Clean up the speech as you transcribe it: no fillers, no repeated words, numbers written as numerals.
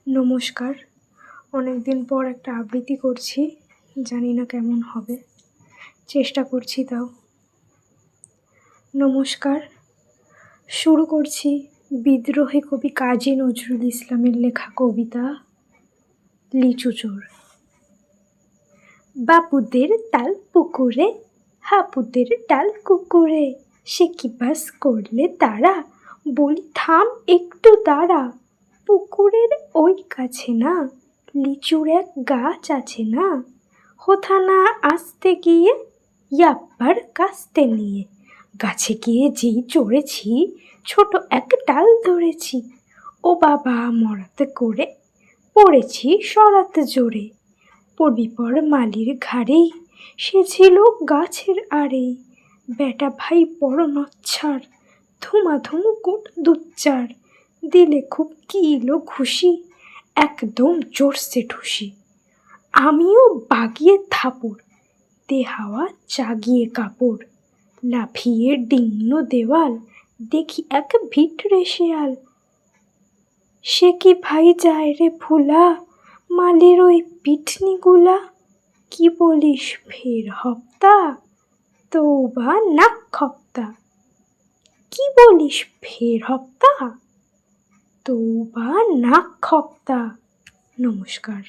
নমস্কার। অনেকদিন পর একটা আবৃত্তি করছি, জানি না কেমন হবে, চেষ্টা করছি তাও। নমস্কার। শুরু করছি বিদ্রোহী কবি কাজী নজরুল ইসলামের লেখা কবিতা লিচু চোর। বাপুদের তাল পুকুরে, হাপুদের ডাল কুকুরে, সে কি বাস করলে তারা, বলি থাম একটু দাঁড়া। পুকুরের ওই কাছে না লিচুর এক গাছ আছে না, হোথা না আসতে গিয়ে ইয়াপ্পার কাস্তে নিয়ে, গাছে গিয়ে যেই চড়েছি ছোট এক ডাল ধরেছি, ও বাবা মরাতে করে পড়েছি সরাতে জোরে। পড়বি পর মালির ঘাড়েই, সে ছিল গাছের আড়েই, বেটা ভাই বড় নচ্ছার, ধুমাধুম কুট দুচ্চার, দিলে খুব কিলো ঘুষি, একদম জোরসে ঠুসি। আমিও বাগিয়ে থাপড়, দে হাওয়া জাগিয়ে কাপড়, লাফিয়ে ডিঙ্গল দেওয়াল, দেখি এক ভিটরে শেয়াল। সে কি ভাই যায় রে ভুলা, মালির ওই পিঠনিগুলা, কি বলিস ফের হপ্তা, তৌবা নাক খপ্তা। কি বলিস ফের হপ্তা, তৌবা নাক খপ্তা। নমস্কার।